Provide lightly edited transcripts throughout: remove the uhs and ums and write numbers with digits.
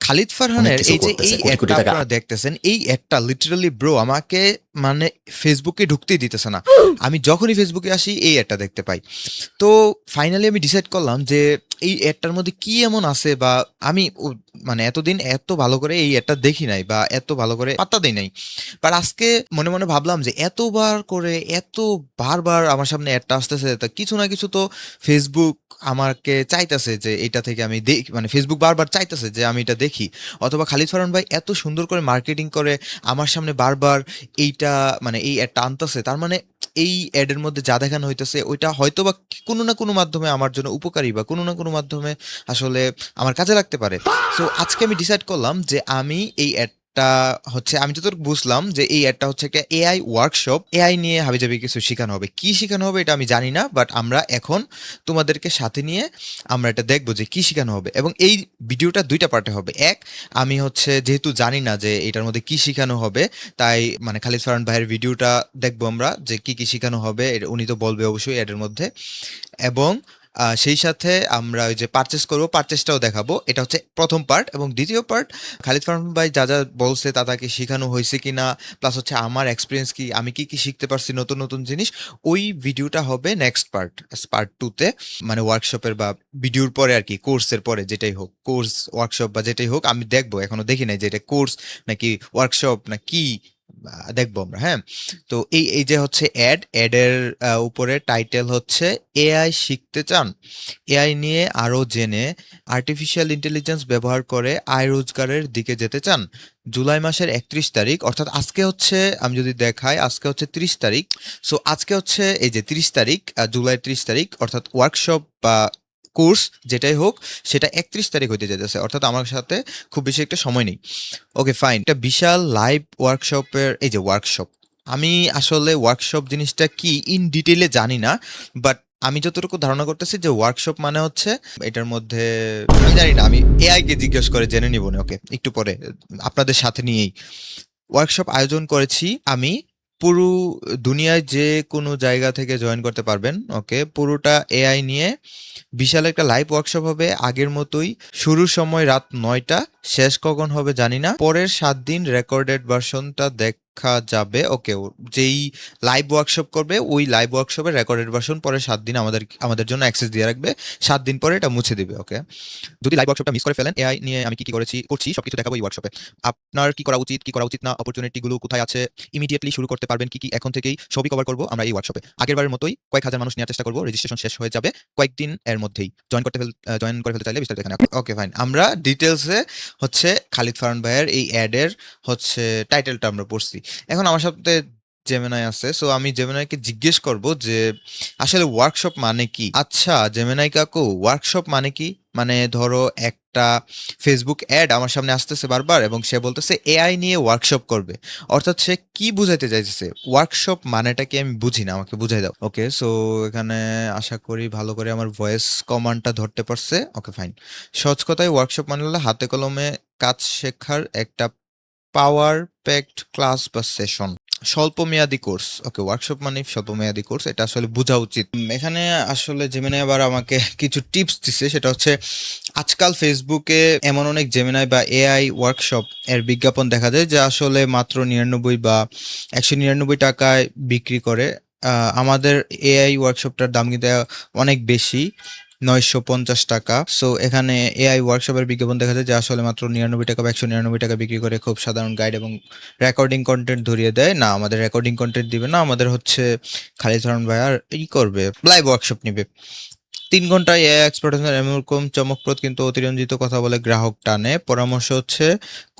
খালিদ অনেক ফারহানের কিছু এই যে করতেছে, এই কোটি কোটি অ্যাডটা টাকা আপনারা দেখতেছেন, এই অ্যাডটা লিটারালি ব্রো আমাকে মানে ফেসবুকে ঢুকতেই দিতেছে না। আমি যখনই ফেসবুকে আসি এই অ্যাডটা দেখতে পাই। তো ফাইনালি আমি ডিসাইড করলাম যে এই অ্যাডটার মধ্যে কি এমন আছে, বা আমি মানে এতদিন এত ভালো করে এই অ্যাডটা দেখি নাই বা এত ভালো করে পাত্তা দেই নাই। বাট আজকে মনে মনে ভাবলাম যে এতবার করে এত বারবার আমার সামনে অ্যাডটা আসতেছে, তা কিছু না কিছু তো ফেসবুক আমাকে চাইতেছে যে এটা থেকে আমি দেখি, মানে ফেসবুক বারবার চাইতেছে যে আমি এটা দেখি। অথবা খালিদ ফারহান ভাই এত সুন্দর করে মার্কেটিং করে আমার সামনে বারবার এইটা, মানে এই অ্যাডটা আনতেছে, তার মানে এই অ্যাডের মধ্যে যা দেখানো হইতেছে ওইটা হয়তো বা কোনো না কোনো মাধ্যমে আমার জন্য উপকারী, বা কোনো না কোনো মাধ্যমে আসলে আমার কাজে লাগতে পারে। সো আজকে আমি ডিসাইড করলাম যে আমি এই অ্যাডটা হচ্ছে, আমি যতটুকু বুঝলাম যে এই অ্যাডটা হচ্ছে একটা এআই ওয়ার্কশপ, এআই নিয়ে হাবিজাবি কিছু শেখানো হবে। কি শেখানো হবে এটা আমি জানি না, বাট আমরা এখন তোমাদেরকে সাথে নিয়ে আমরা এটা দেখবো যে কি শেখানো হবে। এবং এই ভিডিওটা দুইটা পার্টে হবে। এক, আমি হচ্ছে যেহেতু জানি না যে এটার মধ্যে কি শেখানো হবে, তাই মানে খালিদ ফারহান ভাইয়ের ভিডিওটা দেখবো আমরা যে কি কি শেখানো হবে, উনি তো বলবে অবশ্যই এর মধ্যে। এবং সেই সাথে আমরা ওই যে পারচেস করবো, পারচেসটাও দেখাবো। এটা হচ্ছে প্রথম পার্ট। এবং দ্বিতীয় পার্ট, খালিদ ফারহান ভাই যা যা বলছে তা তাকে শেখানো হয়েছে কিনা, প্লাস হচ্ছে আমার এক্সপিরিয়েন্স কি, আমি কি কি শিখতে পারছি নতুন নতুন জিনিস, ওই ভিডিওটা হবে নেক্সট পার্ট, পার্ট টুতে। মানে ওয়ার্কশপের বা ভিডিওর পরে আর কি, কোর্সের পরে যেটাই হোক, কোর্স ওয়ার্কশপ বা যেটাই হোক, আমি দেখবো, এখনো দেখি নাই যে এটা কোর্স নাকি ওয়ার্কশপ না কি, দেখবো আমরা। হ্যাঁ, তো এই এই যে হচ্ছে অ্যাডের উপরে টাইটেল হচ্ছে এআই শিখতে চান, এআই নিয়ে আরো জেনে আর্টিফিশিয়াল ইন্টেলিজেন্স ব্যবহার করে আয় রোজগারের দিকে যেতে চান। জুলাই মাসের 31 তারিখ, অর্থাৎ আজকে হচ্ছে, আমি যদি দেখাই আজকে হচ্ছে 30 তারিখ। সো আজকে হচ্ছে এই যে 30 তারিখ, জুলাই 30 তারিখ, অর্থাৎ ওয়ার্কশপ বা কোর্স যেটাই হোক সেটা 31 তারিখ হইতে যেতেছে, অর্থাৎ আমার সাথে খুব বেশি একটা সময় নেই। ওকে ফাইন, একটা বিশাল লাইভ ওয়ার্কশপের, এই যে ওয়ার্কশপ, আমি আসলে ওয়ার্কশপ জিনিসটা কি ইন ডিটেইলে জানি না, বাট আমি যতটুকু ধারণা করতেছি যে ওয়ার্কশপ মানে হচ্ছে এটার মধ্যে, আমি জানি না, আমি এআই কে জিজ্ঞেস করে জেনে নিব না, ওকে একটু পরে আপনাদের সাথে নিয়েই। ওয়ার্কশপ আয়োজন করেছি আমি, পুরো দুনিয়ায় যে কোনো জায়গা থেকে জয়েন করতে পারবেন। ওকে, পুরোটা এআই নিয়ে বিশাল একটা লাইভ ওয়ার্কশপ হবে আগের মতোই। শুরুর সময় রাত 9টা, শেষ কখন হবে জানি না। পরের 7 দিন রেকর্ডেড ভার্সনটা দেখা যাবে। ওকে, যেই লাইভ ওয়ার্কশপ করবে ওই লাইভ ওয়ার্কশপের রেকর্ডেড ভার্সন পরে 7 দিন আমাদের আমাদের জন্য অ্যাক্সেস দিয়ে রাখবে। 7 দিন পরে এটা মুছে দিবে। ওকে, যদি লাইভ ওয়ার্কশপটা মিস করে ফেলেন, এআই নিয়ে আমি কি কি করছি সবকিছু দেখাবো এই ওয়ার্কশপে। আপনার কি করা উচিত, কি করা উচিত না, অপরচুনিটি গুলো কোথায় আছে, ইমিডিয়েটলি শুরু করতে পারবেন কি কি, এখন থেকেই সবই কভার করবো আমরা এই ওয়ার্কশপে। আগেরবারের মতোই কয়েক হাজার মানুষ নেওয়ার চেষ্টা করবো, রেজিস্ট্রেশন শেষ হয়ে যাবে কয়েকদিন এর মধ্যেই। জয়েন করে ফেলতে চাইলে বিস্তারিত এখানে। ওকে ফাইন, আমরা ডিটেলসে হচ্ছে খালিদ ফারহান ভাইয়ের এই অ্যাডের হচ্ছে টাইটেলটা আমরা পড়ছি। এখন আমার সাথে জেমিনাই আছে, সো আমি জেমিনাইকে জিজ্ঞেস করব যে আসলে ওয়ার্কশপ মানে কি। আচ্ছা জেমিনাই কাকু, ওয়ার্কশপ মানে কি? মানে ধরো একটা ফেসবুক অ্যাড আমার সামনে আসতেছে বারবার, এবং সে বলতেছে এআই নিয়ে ওয়ার্কশপ করবে, অর্থাৎ সে কি বুঝাইতে চাইতেছে? ওয়ার্কশপ মানেটা কি আমি বুঝি না, আমাকে বুঝাই দাও। ওকে, সো এখানে আশা করি ভালো করে আমার ভয়েস কমান্ডটা ধরতে পারছে। ওকে ফাইন, সহজ কথায় ওয়ার্কশপ মানে হলো হাতে কলমে কাজ শেখার একটা পাওয়ার প্যাকড ক্লাস বা সেশন, স্বল্পমেয়াদী কোর্স। ওকে, ওয়ার্কশপ মানে স্বল্পমেয়াদী কোর্স, এটা আসলে বোঝা উচিত। এখানে আসলে জেমিনাই আবার আমাকে কিছু টিপস দিছে, সেটা হচ্ছে আজকাল ফেসবুকে এমন অনেক জেমিনাই বা এআই ওয়ার্কশপ এর বিজ্ঞাপন দেখা যায় যা আসলে মাত্র 99 বা 199 টাকায় বিক্রি করে। আমাদের এআই ওয়ার্কশপটার দাম কিন্তু অনেক বেশি, 950 টাকা। সো এখানে এআই ওয়ার্কশপের বিজ্ঞাপন দেখা যায় যে আসলে মাত্র 99 টাকা বা 199 টাকা বিক্রি করে খুব সাধারণ গাইড এবং রেকর্ডিং কন্টেন্ট ধরিয়ে দেয়। না, আমাদের রেকর্ডিং কন্টেন্ট দিবে না, আমাদের হচ্ছে খালিদ ফারহান ভাই আর ই করবে, লাইভ ওয়ার্কশপ নিবে। 3 ঘন্টায় এআই এক্সপার্টের এরকম চমকপ্রদ কিন্তু অতিরঞ্জিত কথা বলে গ্রাহক টানে। পরামর্শ হচ্ছে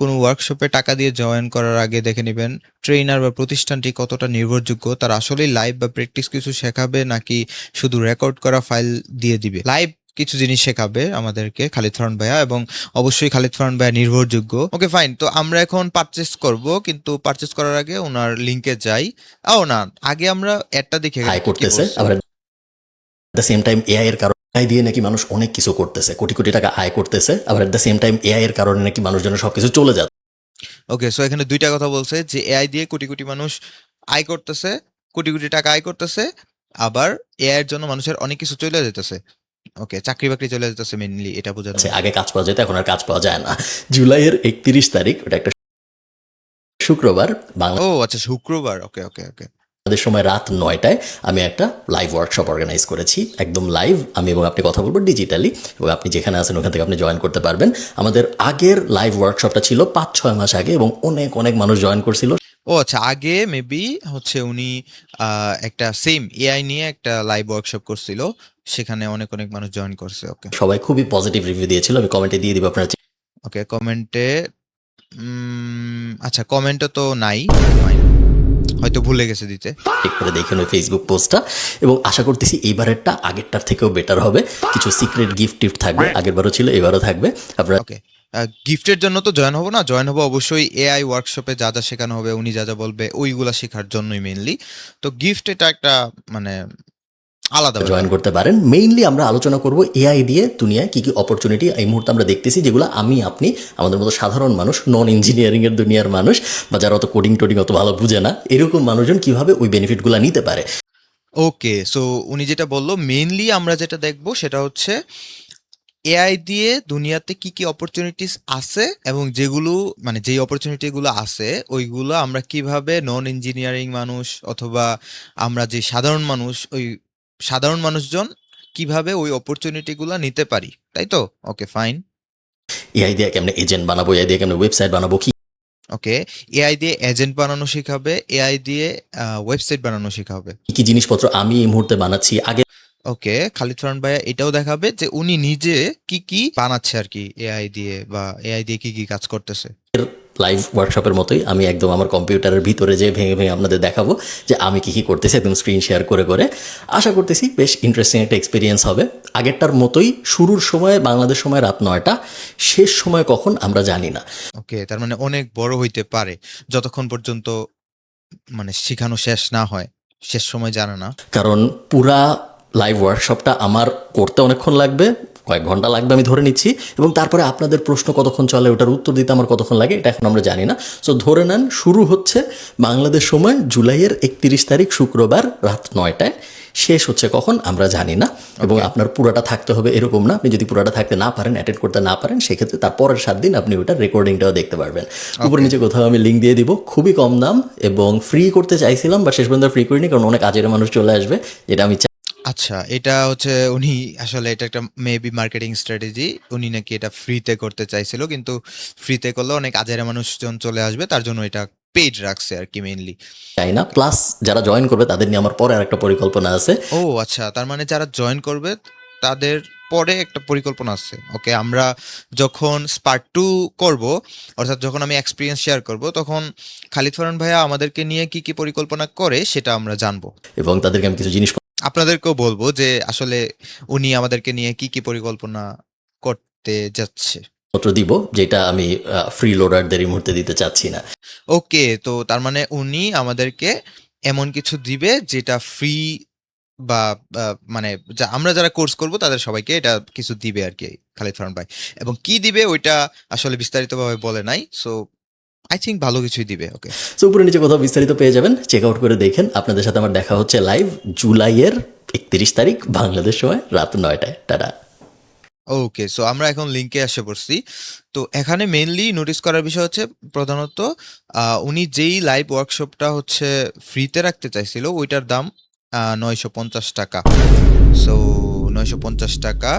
কোনো ওয়ার্কশপে টাকা দিয়ে জয়েন করার আগে দেখে নেবেন ট্রেনার বা প্রতিষ্ঠানটি কতটা নির্ভরযোগ্য, তারা আসলেই লাইভ বা প্র্যাকটিস কিছু শেখাবে নাকি শুধু রেকর্ড করা ফাইল দিয়ে দিবে। লাইভ কিছু জিনিস শেখাবে আমাদেরকে খালিদ ফারহান ভাইয়া, এবং অবশ্যই খালিদ ফারহান ভাইয়া নির্ভরযোগ্য। ওকে ফাইন, তো আমরা এখন পারচেস করব, কিন্তু পারচেস করার আগে ওনার লিংকে যাই। ও না, আগে আমরা অ্যাডটা দেখে আয় কি কি করতেছে, বলছে। আবার at the same time AI এর কারণে AI দিয়ে নাকি মানুষ অনেক কিছু করতেছে, কোটি কোটি টাকা আয় করতেছে, আবার at the same time AI এর কারণে নাকি মানুষজনের সবকিছু চলে যাচ্ছে। ওকে, সো এখানে দুইটা কথা বলছে যে এআই দিয়ে কোটি কোটি মানুষ আয় করতেছে, কোটি কোটি টাকা আয় করতেছে, আবার এআই এর জন্য মানুষের অনেক কিছু চলে যেতেছে। ওকে, চাকরি-বাকরি চলে যেতেছে মেইনলি এটা বোঝানো আছে। হইছে। আগে কাজ পাওয়া যেত, এখন আর কাজ পাওয়া যায় না। জুলাইয়ের ৩১ তারিখ, ওটা একটা শুক্রবার, ও আচ্ছা, শুক্রবার। ওকে, ওকে, ওকে। বাংলাদেশ সময় রাত ৯টায় আমি একটা লাইভ ওয়ার্কশপ অর্গানাইজ করেছি। একদম লাইভ আমি এবং আপনি কথা বলবো ডিজিটালি, এবং আপনি যেখানে আছেন ওখান থেকে আপনি জয়েন করতে পারবেন। আমাদের আগের লাইভ ওয়ার্কশপটা ছিল ৫-৬ মাস আগে, এবং অনেক অনেক মানুষ জয়েন করছিল। ও আচ্ছা, আগে মেবি হচ্ছে উনি একটা সেম এআই নিয়ে একটা লাইভ ওয়ার্কশপ করছিল। সেখানে অনেক, অনেক মানুষ জয়েন করছে। ওকে, সবাই খুবই পজিটিভ রিভিউ দিয়েছিল, আমি কমেন্টে দিয়ে দিব, আপনারা ওকে। কমেন্টে আচ্ছা, কমেন্টও তো নাই। ফাইন, হয়তো ভুলে গেছে দিতে। চেক করে দেখেন ওই ফেসবুক পোস্টটা, এবং আশা করতেছি এইবারেরটা আগেরটার থেকেও বেটার হবে। কিছু সিক্রেট গিফট টিফট থাকবে, আগেরবারও ছিল, এবারও থাকবে। আপনারা ওকে, গিফটের জন্য তো জয়েন হবো না, জয়েন হবো অবশ্যই এআই ওয়ার্কশপে যা যা শেখানো হবে, উনি যা যা বলবে ওইগুলা শেখার জন্যই মেইনলি। তো গিফট এটা একটা মানে আলাদা জয়েন ব্যাপার। করতে পারেন। মেইনলি আমরা আলোচনা করব এআই দিয়ে দুনিয়ায় কি কি অপরচুনিটি এই মুহূর্তে আমরা দেখতেছি, যেগুলো আমি আপনি আমাদের মতো সাধারণ মানুষ, নন ইঞ্জিনিয়ারিং এর দুনিয়ার মানুষ, বা যারা অত কোডিং টোডিং অত ভালো বুঝে না, এরকম মানুষজন কিভাবে ওই বেনিফিটগুলো নিতে পারে। ওকে, সো উনি যেটা বললো মেইনলি আমরা যেটা দেখবো সেটা হচ্ছে এআই দিয়ে দুনিয়াতে কি কি অপরচুনিটিস আছে, এবং যেগুলো মানে যেই অপরচুনিটিগুলো আছে ওইগুলো আমরা কিভাবে নন ইঞ্জিনিয়ারিং মানুষ অথবা আমরা যে সাধারণ মানুষ, ওই সাধারণ মানুষজন কিভাবে ওই অপরচুনিটিগুলো নিতে পারি, তাই তো? ওকে, ফাইন। এআই দিয়ে কেমনে এজেন্ট বানাবো, এআই দিয়ে কেমনে ওয়েবসাইট বানাবো, কি ওকে, এআই দিয়ে এজেন্ট বানানো শেখাবে, এআই দিয়ে ওয়েবসাইট বানানো শেখাবে। কি জিনিসপত্র আমি এই মুহূর্তে বানাচ্ছি, আগে ওকে, খালিদ ফারহান ভাইয়া এটাও দেখাবে যে উনি নিজে কি কি বানাচ্ছে আর কি এআই দিয়ে, বা এআই দিয়ে কি কি কাজ করতেছে। লাইভ ওয়ার্কশপের মতোই আমি একদম আমার কম্পিউটারের ভিতরে যে ভেঙে ভেঙে আপনাদের দেখাবো যে আমি কি কি করতেছি, একদম স্ক্রিন শেয়ার করে করে। আশা করতেছি বেশ ইন্টারেস্টিং একটা এক্সপিরিয়েন্স হবে। আগেরটার মতোই শুরুর সময় বাংলাদেশ সময় রাত ৯টা, শেষ সময় কখন আমরা জানি না। ওকে, তার মানে অনেক বড় হইতে পারে যতক্ষণ পর্যন্ত মানে শেখানো শেষ না হয়, শেষ সময় জানে না। কারণ পুরা লাইভ ওয়ার্কশপটা আমার করতে অনেকক্ষণ লাগবে, কয়েক ঘন্টা লাগবে আমি ধরে নিচ্ছি, এবং তারপরে আপনাদের প্রশ্ন কতক্ষণ চলে, ওটার উত্তর দিতে আমার কতক্ষণ লাগে, এটা এখন আমরা জানি না। সো ধরে নেন শুরু হচ্ছে বাংলাদেশ সময় জুলাইয়ের ৩১ তারিখ শুক্রবার রাত ৯টায়, শেষ হচ্ছে কখন আমরা জানি না। এবং আপনার পুরাটা থাকতে হবে এরকম না, আপনি যদি পুরাটা থাকতে না পারেন, অ্যাটেন্ড করতে না পারেন, সেক্ষেত্রে তার পরের ৭ দিন আপনি ওটার রেকর্ডিংটাও দেখতে পারবেন। উপরে নিচে কোথাও আমি লিঙ্ক দিয়ে দিব, খুবই কম দাম, এবং ফ্রি করতে চাইছিলাম বা শেষ পর্যন্ত ফ্রি করিনি, কারণ অনেক কাজের মানুষ চলে আসবে, যেটা আমি আচ্ছা, এটা হচ্ছে উনি আসলে এটা একটা মেবি মার্কেটিং স্ট্র্যাটেজি। উনি নাকি এটা ফ্রিতে করতে চাইছিল, কিন্তু ফ্রিতে করলে অনেক আজেরা মানুষজন চলে আসবে, তার জন্য এটা পেইড রাখছে আর কি মেইনলি। চাই না। প্লাস যারা জয়েন করবে তাদের নিয়ে আমার পরে আর একটা পরিকল্পনা আছে। ও আচ্ছা, তার মানে যারা জয়েন করবে তাদের পরে একটা পরিকল্পনা আছে। ওকে, আমরা যখন পার্ট 2 করব, অর্থাৎ যখন আমি এক্সপিরিয়েন্স শেয়ার করব, তখন খালিদ ফারহান ভাইয়া আমাদেরকে নিয়ে কি কি পরিকল্পনা করে সেটা আমরা জানবো। এবং তাদেরকে আমি কিছু জিনিস আপনাদেরকেও বলবো যে আসলে উনি আমাদেরকে নিয়ে কি কি পরিকল্পনা করতে যাচ্ছে। পত্র দিব, যেটা আমি ফ্রি লোডারদের এই মুহূর্তে দিতে চাচ্ছি না। ওকে, তো তার মানে উনি আমাদেরকে এমন কিছু দিবে যেটা ফ্রি, বা মানে আমরা যারা কোর্স করব তাদের সবাইকে এটা কিছু দিবে আর কি খালিদ ফারহান ভাই। এবং কি দিবে ওইটা আসলে বিস্তারিতভাবে বলে নাই, সো আই থিঙ্ক ভালো কিছুই দিবে। ওকে, সো উপরে নিচে কোথাও বিস্তারিত পেয়ে যাবেন, চেক আউট করে দেখেন। আপনাদের সাথে আমার দেখা হচ্ছে লাইভ জুলাইয়ের ৩১ তারিখ বাংলাদেশ সময় রাত ৯টায়। টাটা। ওকে, সো আমরা এখন লিঙ্কে এসে পড়ছি। তো এখানে মেইনলি নোটিস করার বিষয় হচ্ছে প্রধানত উনি যেই লাইভ ওয়ার্কশপটা হচ্ছে ফ্রিতে রাখতে চাইছিল ওইটার দাম ৯৫০ টাকা। সো ৯৫০ টাকা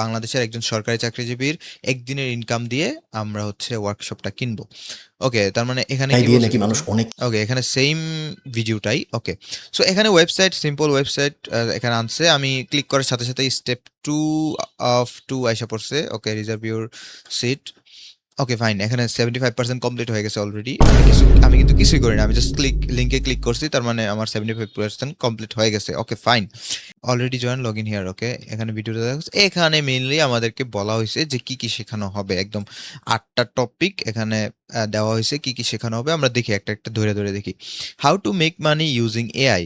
বাংলাদেশের একজন সরকারি চাকরিজীবীর একদিনের ইনকাম দিয়ে আমরা হচ্ছে ওয়ার্কশপটা কিনবো। ওকে, তার মানে এখানে তাই কি দিয়ে বলছে নাকি মানুষ দেখুন। অনেক ওকে, এখানে সেম ভিডিওটাই। ওকে, সো এখানে ওয়েবসাইট, সিম্পল ওয়েবসাইট এখানে আনছে। আমি ক্লিক করার সাথে সাথে স্টেপ 2 অফ 2 আইসা পড়ছে। Okay, reserve your seat. Okay, fine. এখানে 75% কমপ্লিট হয়ে গেছে অলরেডি। আমি কিন্তু কিছুই করি না, আমি জাস্ট লিঙ্কে ক্লিক করছি, তার মানে আমার 75% কমপ্লিট হয়ে গেছে। Okay, fine. Already join log in here. Okay, এখানে ভিডিওটা দেখা যাচ্ছে। এখানে মেইনলি আমাদেরকে বলা হয়েছে যে কি কি শেখানো হবে, একদম 8টা টপিক এখানে দেওয়া হয়েছে কি কি শেখানো হবে। আমরা দেখি একটা একটা ধরে ধরে দেখি। How to make money using AI.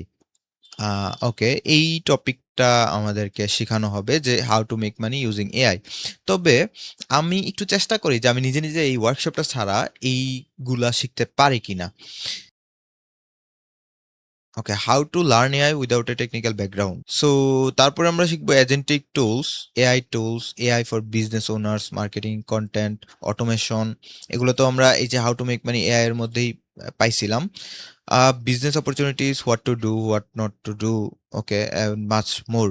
Okay, এই টপিকটা আমাদেরকে শেখানো হবে যে how to make money using AI. তবে আমি একটু চেষ্টা করি যে আমি নিজে নিজে এই ওয়ার্কশপটা ছাড়া এইগুলা শিখতে পারি কিনা। Okay, how to learn AI without a technical background. So তারপরে আমরা শিখবো agentic tools, AI for business owners, marketing, content, automation. এগুলো তো আমরা এই যে how to make money AI এর মধ্যেই পাইছিলাম। Business opportunities, what to do, what not to do, okay, much more.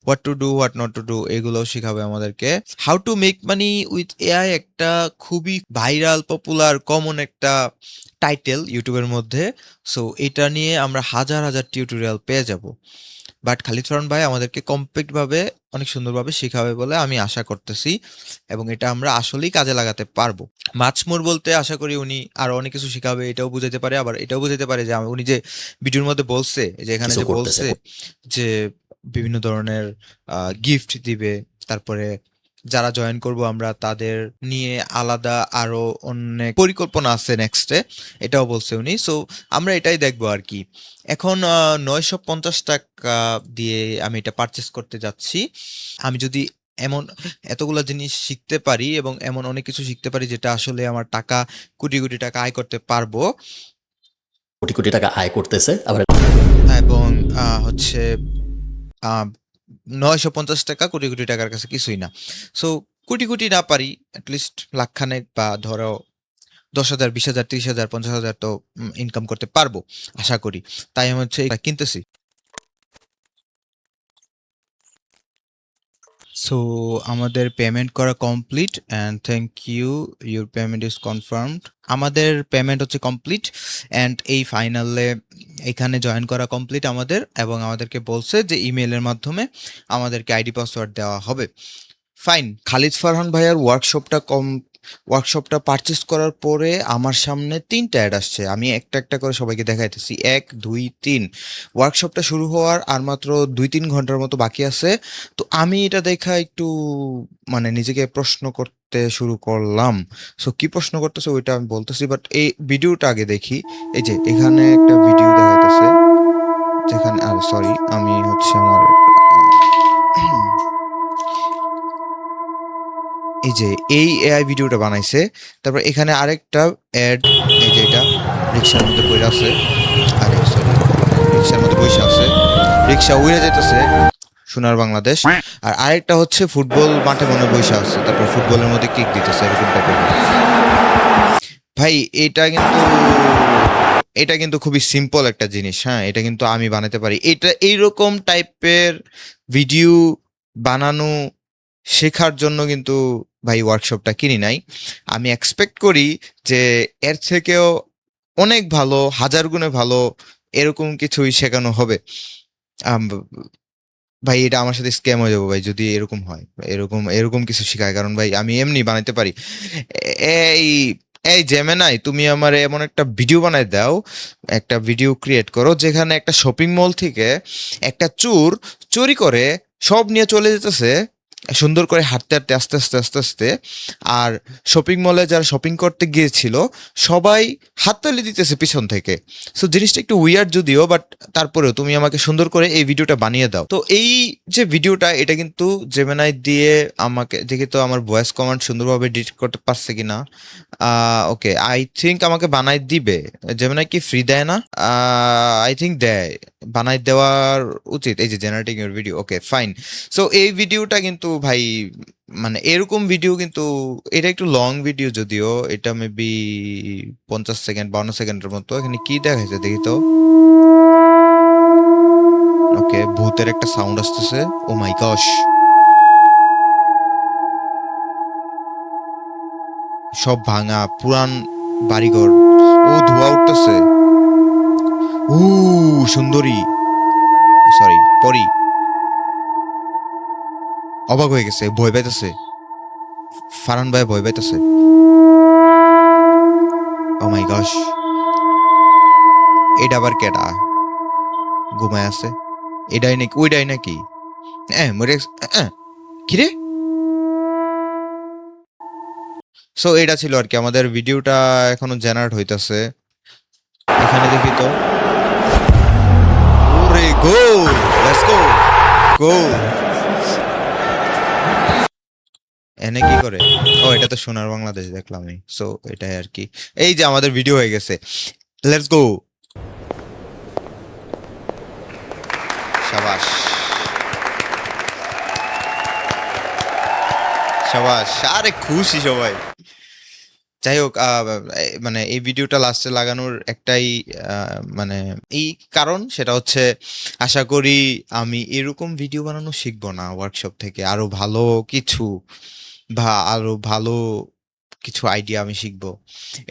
What to do, what not to do, এগুলো শিখাবে আমাদেরকে। How to make money with AI একটা খুবই ভাইরাল, পপুলার, কমন একটা title ইউটিউবের মধ্যে। সো এটা নিয়ে আমরা হাজার হাজার টিউটোরিয়াল পেয়ে যাব। বাট খালিদ ফারহান ভাই আমাদেরকে কমপ্লিট ভাবে, অনেক সুন্দরভাবে শেখাবে বলে আমি আশা করতেছি, এবং এটা আমরা আসলেই কাজে লাগাতে পারবো। মাছমোর বলতে আশা করি উনি আরো অনেক কিছু শিখাবে, এটাও বুঝাইতে পারে, আবার এটাও বুঝাইতে পারে যে উনি যে ভিডিওর মধ্যে বলছে, যে এখানে কিছু যে করতেছে। বলছে যে বিভিন্ন ধরনের গিফট দিবে, তারপরে যারা জয়েন করব আমরা তাদের নিয়ে আলাদা আরো অনেক পরিকল্পনা আছে নেক্সটে, এটাও বলছে উনি। সো আমরা এটাই দেখবো আর কি। এখন 950 টাকা দিয়ে আমি এটা পারচেস করতে যাচ্ছি। আমি যদি এমন এতগুলা জিনিস শিখতে পারি এবং এমন অনেক কিছু শিখতে পারি যেটা আসলে আমার টাকা, কোটি কোটি টাকা আয় করতে পারবো, কোটি কোটি টাকা আয় করতেছে, আবার এবং হচ্ছে 950 টাকা কোটি কোটি টাকার কাছে কিছুই না। সো কোটি কোটি না পারি, অ্যাটলিস্ট লাখখানেক, বা ধরো 10,000, 20,000, 30,000, 50,000 তো ইনকাম করতে পারবো আশা করি। তাই আমি হচ্ছে এটা কিনতেছি। সো আমাদের পেমেন্ট করা complete, and thank you, your payment is confirmed. আমাদের পেমেন্ট হচ্ছে কমপ্লিট, অ্যান্ড এই ফাইনালে এখানে জয়েন করা কমপ্লিট আমাদের, এবং আমাদেরকে বলছে যে ইমেলের মাধ্যমে আমাদেরকে আইডি পাসওয়ার্ড দেওয়া হবে। ফাইন। খালিদ ফারহান ভাইয়ার ওয়ার্কশপটা পারচেস করার পরে আমার সামনে 3টা অ্যাড আসছে। আমি একটা একটা করে সবাইকে দেখাইতেছি, 1, 2, 3। ওয়ার্কশপটা শুরু হওয়ার আর মাত্র 2-3 ঘন্টার মতো বাকি আছে। তো আমি এটা দেখা একটু মানে নিজেকে প্রশ্ন করতে শুরু করলাম। সো কি প্রশ্ন করতেছে ওইটা আমি বলতেছি, বাট এই ভিডিওটা আগে দেখি। এই যে এখানে একটা ভিডিও দেখাইতেছে, যেখানে সরি, আমি হচ্ছে আমার এই যে এই এআই ভিডিওটা বানাইছে। তারপর এখানে আরেকটা অ্যাড, এই যে এটা রিক্সার মধ্যে বইরা আছে, আরে সরি, রিক্সার মধ্যে বসে আছে, রিক্সা উড়ে যেতেছে সোনার বাংলাদেশ। আর আরেকটা হচ্ছে ফুটবল মাঠে মনে বসে আছে, তারপর ফুটবলের মধ্যে কিক দিতেছে, এরকম টাইপের। ভাই এটা কিন্তু খুবই সিম্পল একটা জিনিস। হ্যাঁ, এটা কিন্তু আমি বানাতে পারি। এটা এইরকম টাইপের ভিডিও বানানো শেখার জন্য কিন্তু ভাই ওয়ার্কশপটা কিনি নাই। আমি এক্সপেক্ট করি যে এর থেকেও অনেক ভালো, হাজার গুণে ভালো এরকম কিছুই শেখানো হবে। আম, ভাই এটা আমার সাথে স্ক্যাম হয়ে যাবো ভাই যদি এরকম হয়, এরকম এরকম কিছু শেখায়, কারণ ভাই আমি এমনি বানাইতে পারি। এই এই জেমিনাই, তুমি আমার এমন একটা ভিডিও বানাই দাও, একটা ভিডিও ক্রিয়েট করো যেখানে একটা শপিং মল থেকে একটা চোর চুরি করে সব নিয়ে চলে যেতেছে, সুন্দর করে হাঁটতে হাঁটতে আস্তে আস্তে আস্তে আস্তে, আর শপিং মলে যারা শপিং করতে গিয়েছিল সবাই হাততালি দিতেছে পিছন থেকে। সো জিনিসটা একটু উইয়ার্ড যদিও, বাট তারপরেও তুমি আমাকে সুন্দর করে এই ভিডিওটা বানিয়ে দাও। তো এই যে ভিডিওটা, এটা কিন্তু জেমিনাই দিয়ে আমাকে দেখি তো আমার ভয়েস কমান্ড সুন্দরভাবে ডিটেক্ট করতে পারছে কিনা। ওকে, আই থিঙ্ক আমাকে বানাই দিবে। জেমিনাই কি ফ্রি দেয় না? আই থিঙ্ক দেয়, বানাই দেওয়ার উচিত। এই যে generating your video, okay fine. So এই ভিডিওটা কিন্তু ভাই মানে এরকম ভিডিও কিন্তু, এটা একটু লং ভিডিও যদিও, এটা মেবি 50 সেকেন্ড 52 সেকেন্ডের মতো। এখানে কি দেখাইছে দেখি তো। ওকে, ভূতের একটা সাউন্ড আসতেছে, ও মাই গশ। সব ভাঙা পুরান বাড়িঘর, ও ধোঁয়া উঠতেছে, উ সুন্দরী, সরি পরি, অবাক হয়ে গেছে, ভয় পাইতেছে, ফারান ভাই ভয় পাইতেছে, ও মাই গশ। এটা আবার কেডা ঘুমায় আছে? এটাই নাকি ওইটাই নাকি? মরে কিরে? সো এটা ছিল আর কি আমাদের ভিডিওটা, এখনো জেনারেট হইতাছে। এখানে দেখি তো, ওরে গো, লেটস গো, গো। এনে কি করে? ও এটা তো সোনার বাংলাদেশ দেখলাম আমি। সো এটাই আর কি, এই যে আমাদের ভিডিও হয়ে গেছে, লেটস গো। সাবাস, সাবাস, আরে খুশি সবাই। যাই হোক, মানে এই ভিডিওটা লাস্টে লাগানোর একটাই মানে এই কারণ, সেটা হচ্ছে আশা করি আমি এরকম ভিডিও বানানো শিখবো না ওয়ার্কশপ থেকে, আরো ভালো কিছু বা আরো ভালো কিছু আইডিয়া আমি শিখবো।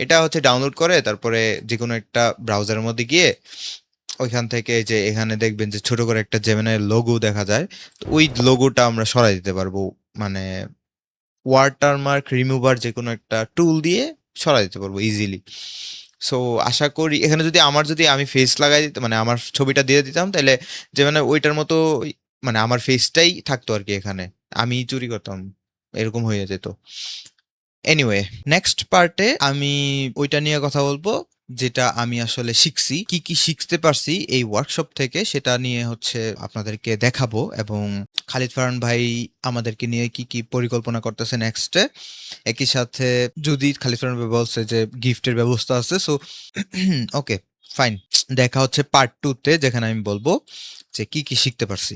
এটা হচ্ছে ডাউনলোড করে তারপরে যে কোনো একটা ব্রাউজারের মধ্যে গিয়ে ওইখান থেকে যে এখানে দেখবেন যে ছোট করে একটা জেমিনাই লোগো দেখা যায়, তো ওই লোগোটা আমরা সরাই দিতে পারবো, মানে ওয়াটারমার্ক রিমুভার যে কোনো একটা টুল দিয়ে সরাই দিতে পারবো ইজিলি। সো আশা করি এখানে যদি আমি ফেস লাগাই দিতাম, মানে আমার ছবিটা দিয়ে দিতাম, তাহলে যে মানে ওইটার মতো মানে আমার ফেসটাই থাকতো আর কি, এখানে আমি চুরি করতাম, এরকম হয়ে যেত। এনিওয়ে, নেক্সট পার্টে আমি ওইটা নিয়ে কথা বলবো যেটা আমি আসলে শিখছি, কি কি শিখতে পারছি এই ওয়ার্কশপ থেকে, সেটা নিয়ে হচ্ছে আপনাদেরকে দেখাবো। এবং খালিদ ফারহান ভাই আমাদেরকে নিয়ে কি কি পরিকল্পনা করতেছে নেক্সটে, একই সাথে যদি খালিদ ফারহান ভাই বলছে যে গিফটের ব্যবস্থা আছে, সো ওকে ফাইন, দেখা হচ্ছে পার্ট 2 তে, যেখানে আমি বলবো যে কি কি শিখতে পারছি।